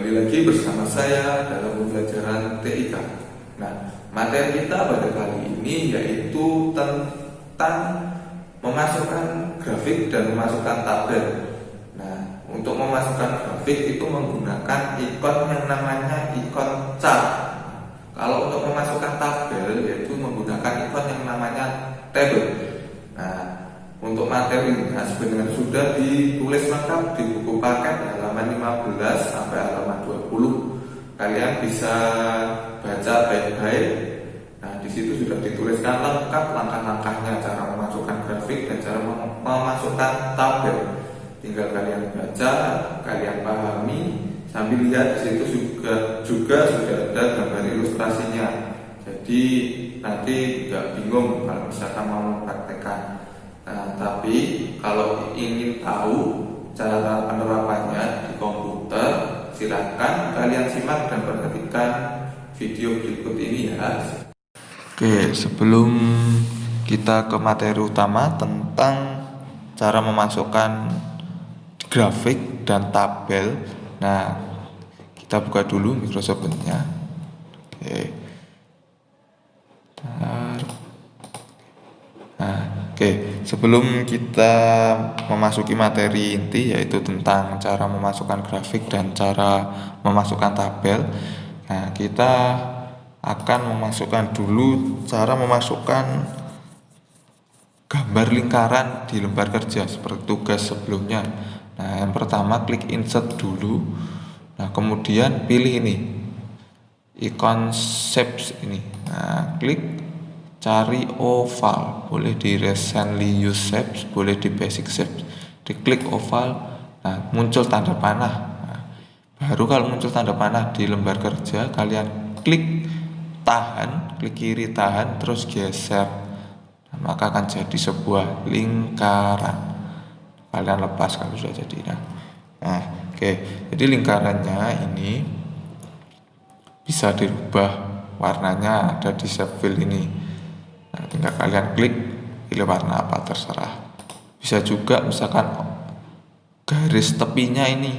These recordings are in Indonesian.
Kembali lagi bersama saya dalam pembelajaran TIK. Nah, materi kita pada kali ini yaitu tentang memasukkan grafik dan memasukkan tabel. Nah, untuk memasukkan grafik itu menggunakan ikon yang namanya ikon chart. Kalau untuk memasukkan tabel yaitu menggunakan ikon yang namanya table. Nah, untuk materinya sebenarnya sudah ditulis lengkap di buku paket halaman 15 sampai halaman 20. Kalian bisa baca baik-baik. Nah, di situ sudah dituliskan lengkap langkah-langkahnya, cara memasukkan grafik dan cara memasukkan tabel. Tinggal kalian baca, kalian pahami, sambil lihat di situ juga sudah ada gambar ilustrasinya. Jadi nanti nggak bingung kalau misalkan mau mempraktekkan. Nah, tapi kalau ingin tahu cara penerapannya di komputer, silakan kalian simak dan perhatikan video berikut ini ya. Oke, sebelum kita ke materi utama tentang cara memasukkan grafik dan tabel, nah kita buka dulu Microsoft Word-nya. Oke. Oke, sebelum kita memasuki materi inti yaitu tentang cara memasukkan grafik dan cara memasukkan tabel, nah kita akan memasukkan dulu cara memasukkan gambar lingkaran di lembar kerja seperti tugas sebelumnya. Nah, yang pertama klik insert dulu. Nah, kemudian pilih ini ikon shapes ini. Nah, klik cari oval, boleh di recently used shapes, boleh di basic shapes. Diklik oval, nah muncul tanda panah. Nah, baru kalau muncul tanda panah di lembar kerja, kalian klik tahan, klik kiri tahan, terus geser. Nah, maka akan jadi sebuah lingkaran. Kalian lepas kalau sudah jadi. Nah, oke. Jadi lingkarannya ini bisa dirubah warnanya, ada di shape fill ini. Nah, tinggal kalian klik pilih warna apa terserah. Bisa juga misalkan garis tepinya ini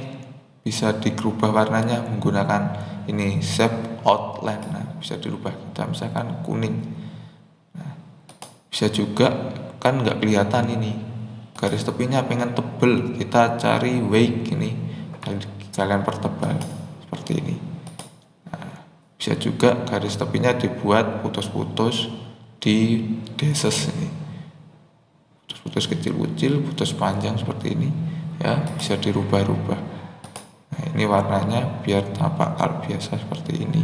bisa dirubah warnanya menggunakan ini shape outline. Nah, bisa dirubah kita misalkan kuning. Nah, bisa juga kan nggak kelihatan ini garis tepinya pengen tebel, kita cari weight ini, kalian pertebal seperti ini. Nah, bisa juga garis tepinya dibuat putus-putus di dashes ini, putus kecil-kecil, putus panjang seperti ini ya, bisa dirubah-rubah. Nah, ini warnanya biar tampak kalau biasa seperti ini.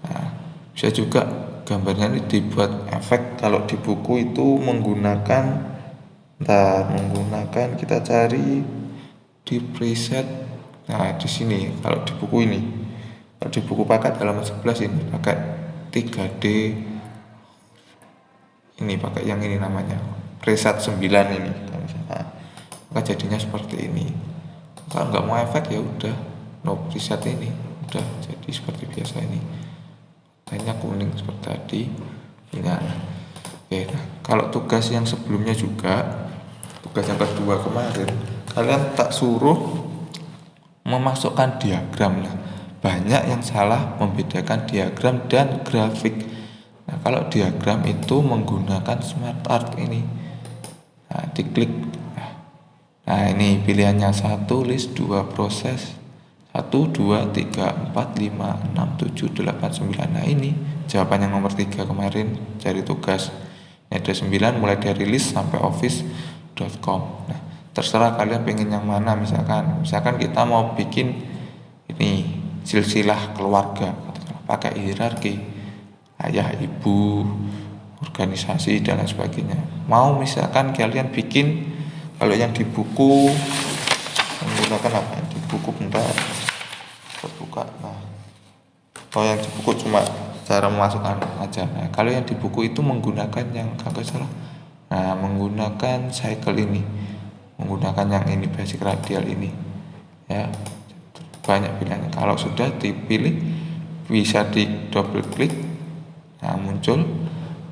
Nah, bisa juga gambarnya ini dibuat efek. Kalau di buku itu menggunakan kita cari di preset. Nah, di sini kalau di buku ini, kalau di buku paket halaman 11 ini pakai 3D. Ini pakai yang ini namanya preset 9 ini. Nah, maka jadinya seperti ini. Kalau nggak mau efek ya udah no preset ini, udah jadi seperti biasa ini. Hanya kuning seperti tadi. Nah, oke. Nah, kalau tugas yang sebelumnya juga, tugas yang kedua kemarin, kalian tak suruh memasukkan diagram lah. Banyak yang salah membedakan diagram dan grafik. Nah, kalau diagram itu menggunakan smart art ini. Nah, diklik. Nah, ini pilihannya 1 list, 2 proses, 1, 2, 3, 4, 5, 6, 7, 8, 9. Nah, ini jawaban yang nomor 3 kemarin cari tugas. Ini ada 9 mulai dari list sampai office.com. Nah, terserah kalian pengen yang mana. Misalkan kita mau bikin ini silsilah keluarga, pakai hierarki, ayah, ibu, organisasi dan lain sebagainya. Mau misalkan kalian bikin, kalau yang di buku menggunakan apa? Di buku bentar terbuka. Nah, kalau yang di buku cuma cara memasukkan aja. Nah, kalau yang di buku itu menggunakan yang kagak salah. Nah, menggunakan cycle ini, menggunakan yang ini basic radial ini. Ya, banyak pilihannya. Kalau sudah dipilih bisa di double klik. Nah, muncul.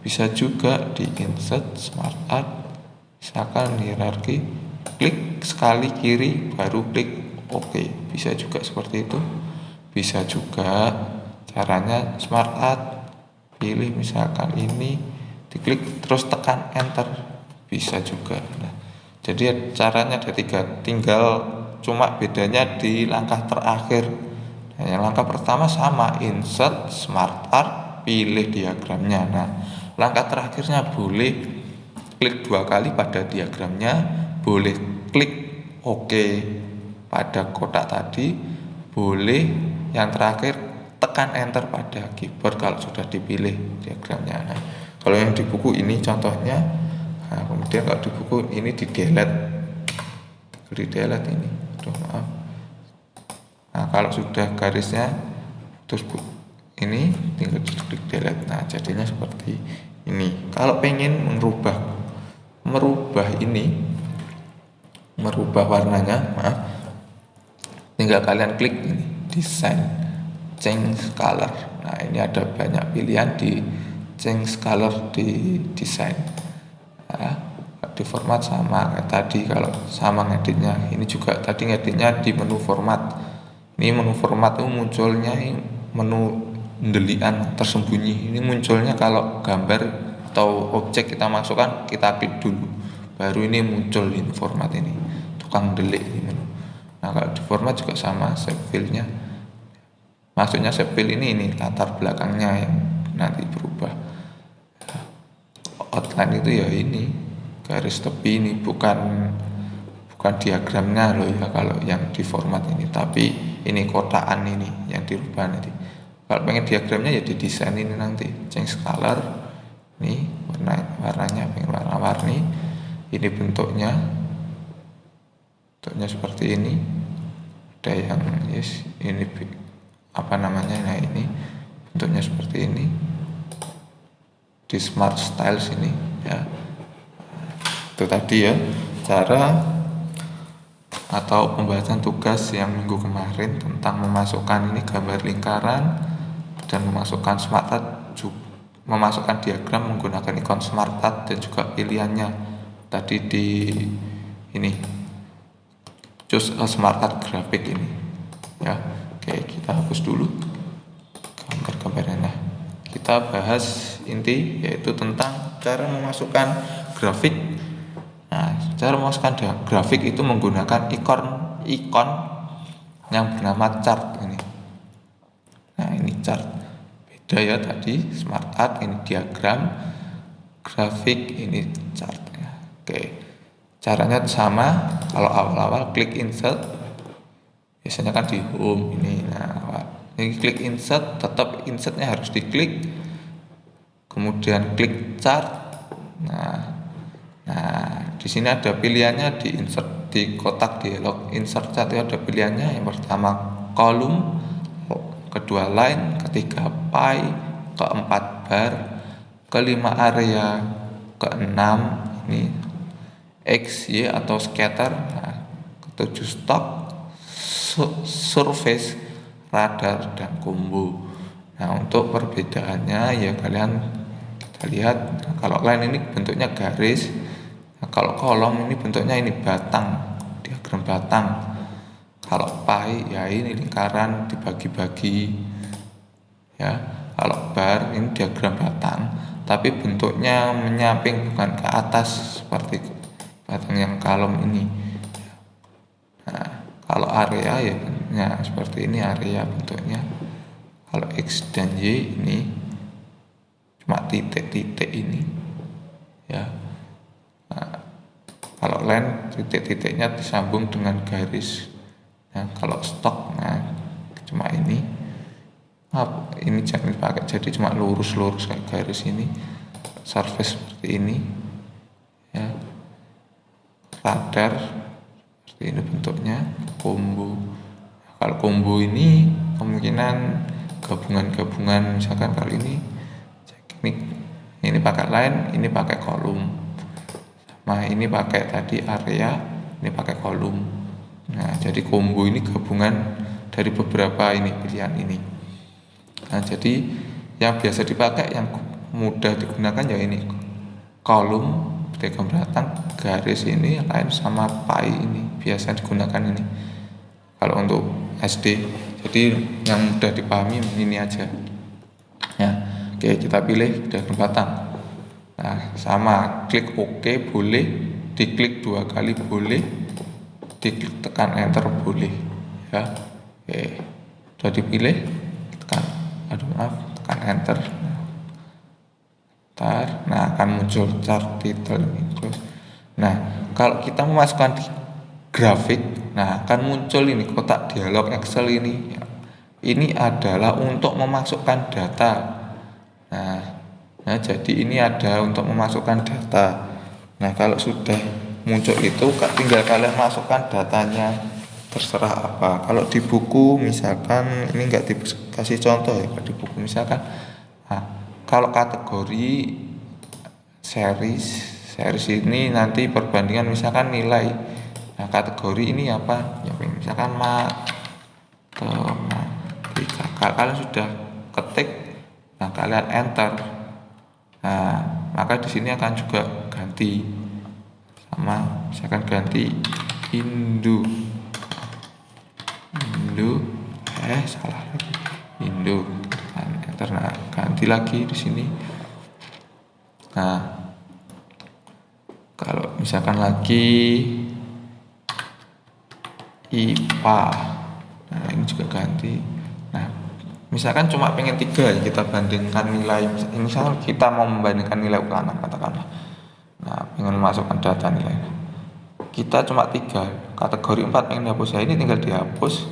Bisa juga di insert smart art, misalkan hierarki, klik sekali kiri baru klik OK, bisa juga seperti itu. Bisa juga caranya smart art, pilih misalkan ini, diklik terus tekan enter, bisa juga. Nah, jadi caranya ada 3, tinggal cuma bedanya di langkah terakhir. Nah, yang langkah pertama sama, insert smart art, pilih diagramnya. Nah, langkah terakhirnya boleh klik 2 kali pada diagramnya, boleh klik OK pada kotak tadi, boleh yang terakhir tekan enter pada keyboard kalau sudah dipilih diagramnya. Nah, kalau yang di buku ini contohnya, nah, kemudian kalau di buku ini di delete ini. Aduh, maaf. Nah, kalau sudah garisnya terus ini tinggal diklik delete. Nah, jadinya seperti ini. Kalau pengen merubah ini, merubah warnanya, maaf, tinggal kalian klik ini, design, change color. Nah, ini ada banyak pilihan di change color di design. Nah, di format sama kayak tadi, kalau sama ngeditnya. Ini juga tadi ngeditnya di menu format. Ini menu format itu munculnya menu delian tersembunyi. Ini munculnya kalau gambar atau objek kita masukkan, kita klik dulu, baru ini muncul ini format ini, tukang delik ini. Nah, kalau di format juga sama, shape fill-nya. Maksudnya shape fill ini latar belakangnya yang nanti berubah. Outline itu ya ini garis tepi ini, bukan diagramnya loh ya kalau yang di format ini, tapi ini kotaan ini yang dirubah nanti. Kalau pengen diagramnya ya di desain ini nanti, change color, ini warnanya pengen warna-warni, ini bentuknya seperti ini. Ada yang yes, ini apa namanya, nah ini bentuknya seperti ini di smart style sini ya. Itu tadi ya cara atau pembahasan tugas yang minggu kemarin tentang memasukkan ini gambar lingkaran dan memasukkan smart art, memasukkan diagram menggunakan ikon smart art dan juga pilihannya tadi di ini choose a smart art graphic ini ya. Oke, kita hapus dulu gambar-gambarnya. Kita bahas inti, yaitu tentang cara memasukkan grafik. Nah, cara memasukkan grafik itu menggunakan ikon yang bernama chart ini. Nah, ini chart. Beda ya tadi smart art, ini diagram, grafik ini chart ya. Oke. Caranya sama. Kalau awal-awal klik insert, biasanya kan di home ini. Nah, ini klik insert, tetap insertnya harus diklik, kemudian klik chart. Nah di sini ada pilihannya, di insert di kotak dialog insert chart itu ada pilihannya. Yang pertama kolom, kedua line, ketiga pie, keempat bar, kelima area, keenam ini X, Y atau scatter, nah, ketujuh stock, surface, radar, dan combo. Nah, untuk perbedaannya ya kalian kita lihat. Nah, kalau line ini bentuknya garis, nah, kalau kolom ini bentuknya ini batang, diagram batang. Kalau pie ya ini lingkaran dibagi-bagi ya. Kalau bar ini diagram batang tapi bentuknya menyamping, bukan ke atas seperti batang yang kolom ini. Nah, kalau area ya seperti ini area bentuknya. Kalau X dan Y ini cuma titik-titik ini ya. Nah, kalau line titik-titiknya disambung dengan garis. Nah, kalau stok nah cuma ini. Ini jangan dipakai, jadi cuma lurus-lurus kayak garis ini. Surface seperti ini ya. Radar seperti ini bentuknya. Combo, kalau combo ini kemungkinan gabungan-gabungan, misalkan kali ini pakai line, ini pakai kolom. Nah, ini pakai tadi area, ini pakai kolom. Nah, jadi combo ini gabungan dari beberapa ini pilihan ini. Nah, jadi yang biasa dipakai, yang mudah digunakan ya ini kolom, diagram batang, garis ini, line sama pie ini biasa digunakan ini kalau untuk SD. Jadi yang mudah dipahami ini aja ya. Oke, kita pilih diagram batang. Nah, sama klik OK boleh, diklik 2 kali boleh, diklik tekan enter boleh ya. Oke, sudah dipilih, tekan tekan enter. Nah, akan muncul chart title ini terus. Nah, kalau kita memasukkan di grafik, nah akan muncul ini kotak dialog Excel ini. Ini adalah untuk memasukkan data. Nah, jadi ini ada untuk memasukkan data. Nah, kalau sudah muncul itu tinggal kalian masukkan datanya, terserah apa. Kalau di buku misalkan ini enggak dikasih contoh ya, di buku misalkan kalau kategori series ini nanti perbandingan misalkan nilai. Nah, kategori ini apa? Ya misalkan matematika. Kalian sudah ketik, nah kalian enter. Nah, maka di sini akan juga ganti sama misalkan ganti Indo salah lagi Indo. Enter, nah ganti lagi di sini. Nah, kalau misalkan lagi IPA, nah ini juga ganti. Nah, misalkan cuma pengen 3 kita bandingkan nilai, misalkan kita mau membandingkan nilai ulangan katakanlah. Nah, pengen masukkan data nilai, kita cuma 3 kategori 4 pengen hapus ya, ini tinggal dihapus,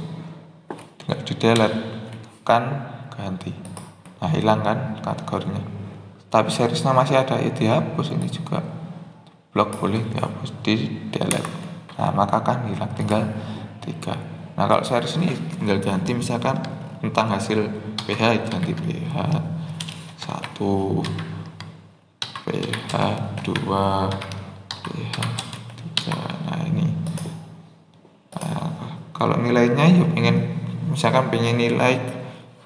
tinggal di delete kan, ganti. Nah, hilang kan kategorinya, tapi seriesnya masih ada, ya dihapus. Ini juga blok boleh dihapus, di delete. Nah, maka kan hilang, tinggal 3. Nah, kalau series ini tinggal ganti misalkan tentang hasil PH, ganti PH 1, PH 2, PH 3. Nah, ini kalau nilainya ya pengen nilai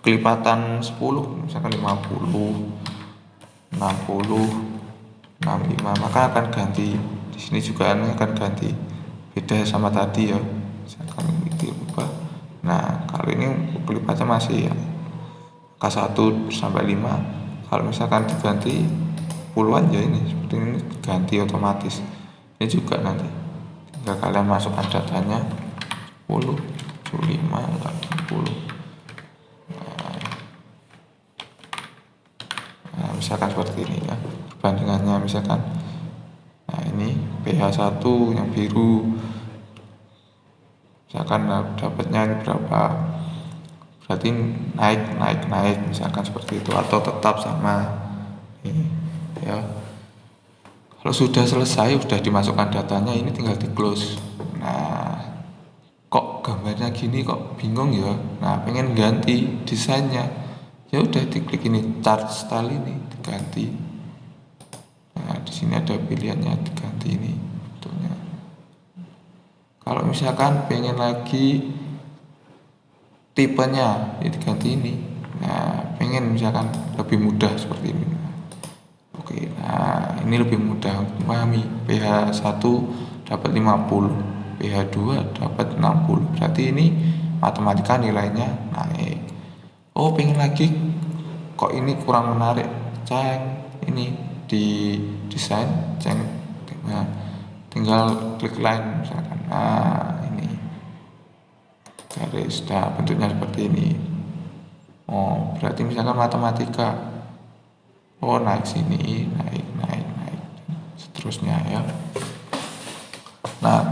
kelipatan 10, misalkan 50, 60, 65, maka akan ganti. Di sini juga akan ganti, beda sama tadi ya, misalkan dirubah. Nah, kalau ini kelipatnya masih ya K1 sampai 5. Kalau misalkan diganti puluhan ya ini seperti ini, ganti otomatis. Ini juga nanti tinggal kalian masukkan datanya 10, 75, 80. Nah, misalkan seperti ini ya perbandingannya misalkan. Nah, ini PH1 yang biru misalkan dapatnya ini berapa, berarti naik misalkan seperti itu, atau tetap sama ini ya. Kalau sudah selesai, sudah dimasukkan datanya, ini tinggal di close. Nah, kok gambarnya gini, kok bingung ya, nah pengen ganti desainnya, ya udah diklik ini chart style ini, diganti. Nah, di sini ada pilihannya, diganti ini bentuknya. Kalau misalkan pengen lagi tipenya, ya diganti ini. Nah, pengen misalkan lebih mudah seperti ini. Oke, nah ini lebih mudah untuk memahami. PH1 dapat 50, PH2 dapat 60. Berarti ini matematika nilainya naik. Oh, pengen lagi kok ini kurang menarik, ceng ini di desain, ceng. Nah, tinggal klik line misalkan. Nah, ini garis, nah bentuknya seperti ini. Oh, berarti misalkan matematika, oh naik sini, naik seterusnya ya. Nah,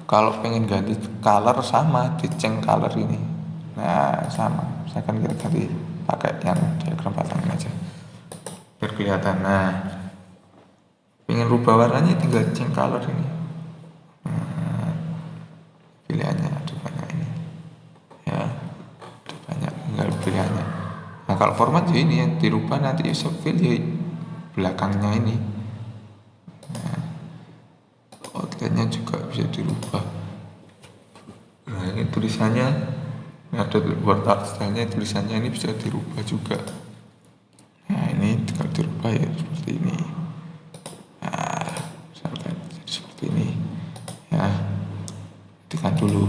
kalau pengen ganti color, sama diceng color ini. Nah, sama misalkan kita ganti pakai yang diagram batang ini aja biar kelihatan. Nah, pengen rubah warnanya, tinggal ceng color ini. Nah, pilihannya ada banyak ini ya, ada banyak, tinggal pilihannya. Nah, kalau format ya ini yang dirubah nanti user fill ya belakangnya ini. Nah, outline-nya juga bisa dirubah. Nah, ini tulisannya, ini ada word art style-nya, tulisannya ini bisa dirubah juga. Nah, ini tinggal dirubah ya seperti ini. Nah, misalkan jadi seperti ini ya, tekan dulu.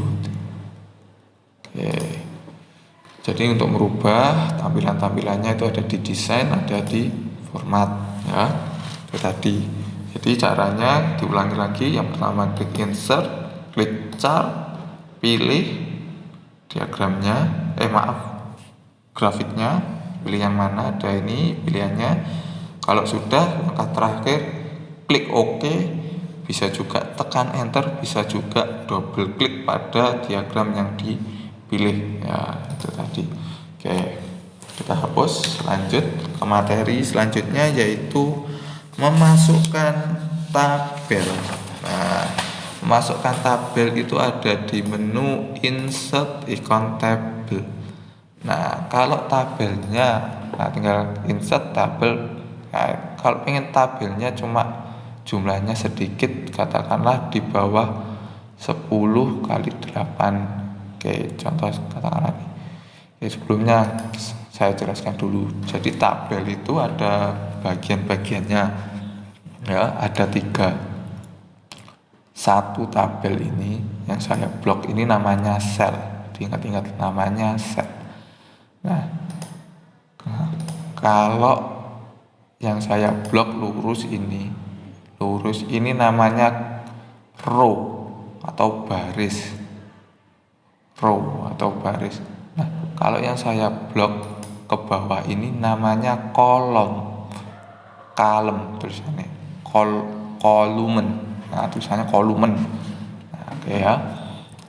Oke. Jadi untuk merubah tampilannya itu ada di desain, ada di format ya. Itu tadi. Jadi caranya diulangi lagi. Yang pertama klik insert, klik chart, pilih diagramnya, grafiknya, pilih yang mana, ada ini pilihannya. Kalau sudah, langkah terakhir klik OK. Bisa juga tekan enter, bisa juga double klik pada diagram yang dipilih ya, itu tadi. Oke, kita hapus, lanjut ke materi selanjutnya, yaitu memasukkan tabel. Nah, memasukkan tabel itu ada di menu insert icon table. Nah, kalau tabelnya, tinggal insert tabel. Nah, kalau ingin tabelnya cuma jumlahnya sedikit, katakanlah di bawah 10 kali 8. Oke, contoh katakanlah nih. Sebelumnya saya jelaskan dulu. Jadi tabel itu ada bagian-bagiannya ya, ada 3. Satu tabel ini yang saya blok ini namanya sel. Diingat-ingat namanya sel. Nah, kalau yang saya blok lurus ini namanya row atau baris. Nah, kalau yang saya blok ke bawah ini namanya kolom. Kalem tulisannya. Kolumen. Nah, tulisannya kolumen. Nah, oke ya.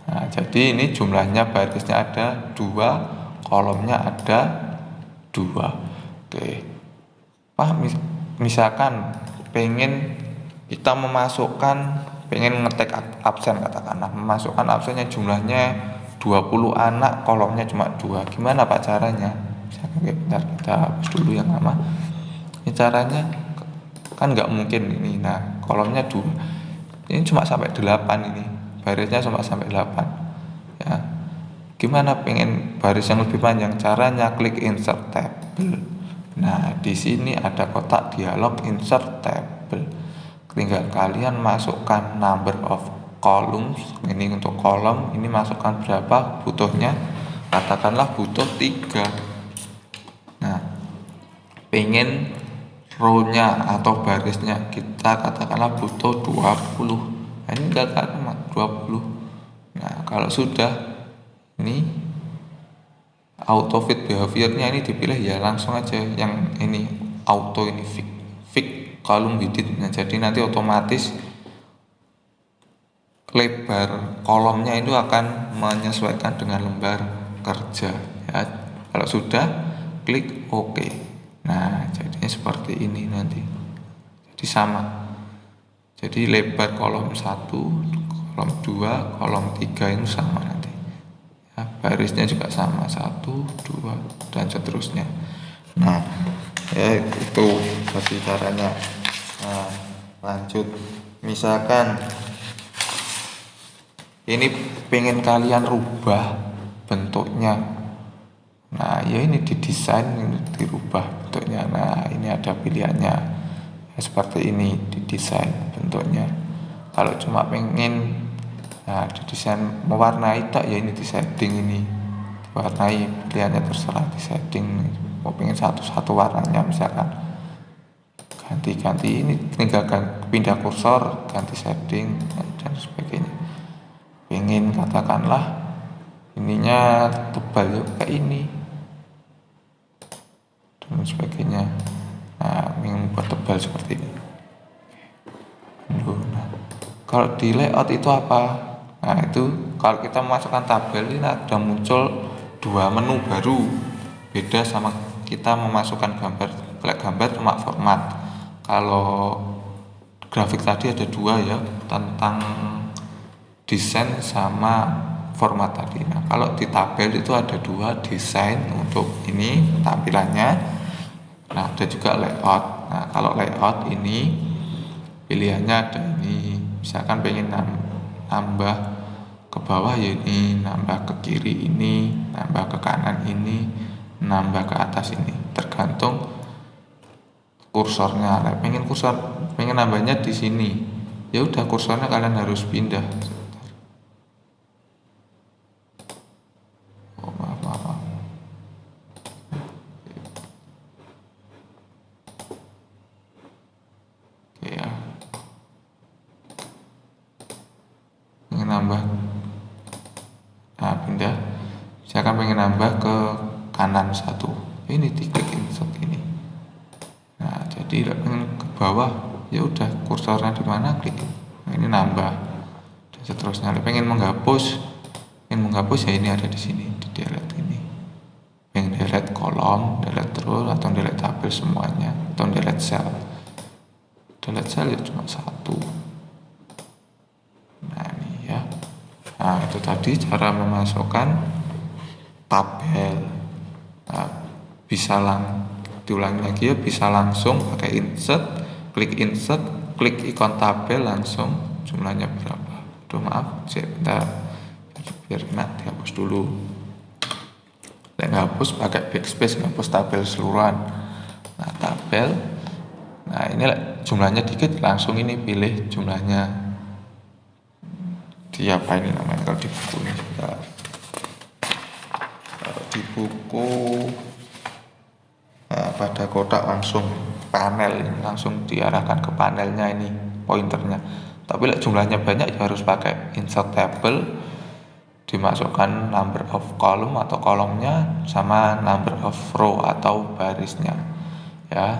Nah, jadi ini jumlahnya barisnya ada 2, kolomnya ada 2. Oke. Misalkan kita pengen ngetek absen, katakanlah memasukkan absennya jumlahnya 20 anak, kolomnya cuma 2. Gimana Pak caranya? Bentar, kita hapus dulu yang lama. Ini caranya kan nggak mungkin ini. Nah, kolomnya 2. Ini cuma sampai 8 ini. Barisnya cuma sampai 8. Ya. Gimana pengen baris yang lebih panjang? Caranya klik insert table. Nah, di sini ada kotak dialog insert table. Tinggal kalian masukkan number of columns, ini untuk kolom, ini masukkan berapa butuhnya, katakanlah butuh 3. Nah, pengen row-nya atau barisnya kita katakanlah butuh 20. Nah, ini enggak 20. Nah, kalau sudah ini auto fit behaviornya ini dipilih ya, langsung aja yang ini auto ini fit column width. Nah, jadi nanti otomatis lebar kolomnya itu akan menyesuaikan dengan lembar kerja ya. Kalau sudah klik OK. Nah, jadinya seperti ini nanti. Jadi sama. Jadi lebar kolom 1, kolom 2, kolom 3 itu sama nanti. Ya, barisnya juga sama, 1, 2 dan seterusnya. Nah, ya itu tadi caranya. Nah, lanjut. Misalkan ini pengen kalian rubah bentuknya. Nah, ya ini didesain, ini dirubah bentuknya. Nah, ini ada pilihannya. Ya, seperti ini didesain bentuknya. Kalau cuma pengen didesain mewarnai tak, ya ini di setting ini. Warnai, pilihannya terserah di setting. Mau pengen satu warnanya misalkan. Ganti ini, tinggal pindah kursor, ganti setting dan sebagainya. Pengen katakanlah ininya tebal kayak ini dan sebagainya. Nah, ingin buat tebal seperti ini. Nah, kalau di layout itu apa? Nah, itu kalau kita memasukkan tabel ini ada muncul 2 menu baru. Beda sama kita memasukkan gambar cuma format. Kalau grafik tadi ada 2 ya, tentang desain sama format tadi. Nah, kalau di tabel itu ada 2, desain untuk ini tampilannya. Nah, ada juga layout. Nah, kalau layout ini pilihannya ada ini. Misalkan pengen nambah ke bawah ya ini, nambah ke kiri ini, nambah ke kanan ini, nambah ke atas ini. Tergantung kursornya. Nah, pengen nambahnya di sini. Ya udah, kursornya kalian harus pindah. Oh, maaf. pengen nambah ke kanan satu, ini diklik insert ini. Nah jadi pengen ke bawah, ya udah kursornya di mana, klik. Nah, ini nambah dan seterusnya. Pengen menghapus ya ini ada di sini, di delete ini. Pengen delete kolom, delete terus, atau delete tabel semuanya, atau delete cell. Delete cell ya cuma satu. Nah ini ya. Nah itu tadi cara memasukkan tabel. Nah, bisa diulangi lagi ya, bisa langsung pakai insert, klik ikon tabel langsung jumlahnya berapa. Aduh maaf, sebentar biar enak dihapus dulu. Hapus pakai backspace, hapus tabel seluruhan. Nah tabel, nah ini jumlahnya dikit, langsung ini pilih jumlahnya di apa ini namanya kalau di buku ini. Kalau di buku pada kotak langsung panel ini, langsung diarahkan ke panelnya ini pointernya. Tapi jumlahnya banyak ya harus pakai insert table, dimasukkan number of column atau kolomnya sama number of row atau barisnya ya.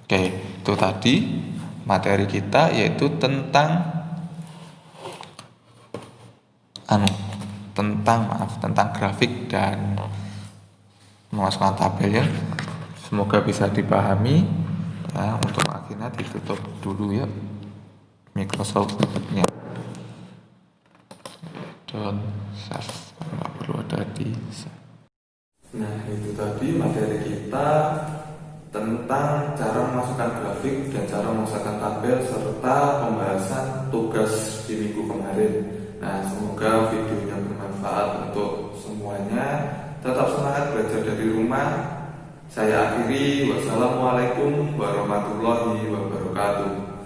Oke, itu tadi materi kita, yaitu tentang tentang grafik dan memasukkan tabel ya. Semoga bisa dipahami ya. Untuk akhirnya ditutup dulu ya Microsoft Word-nya. Don't save, nggak perlu ada di save. Nah itu tadi materi kita tentang cara memasukkan grafik dan cara memasukkan tabel serta pembahasan tugas di minggu kemarin. Nah semoga videonya bermanfaat untuk semuanya. Tetap semangat belajar dari rumah. Saya akhiri, wassalamualaikum warahmatullahi wabarakatuh.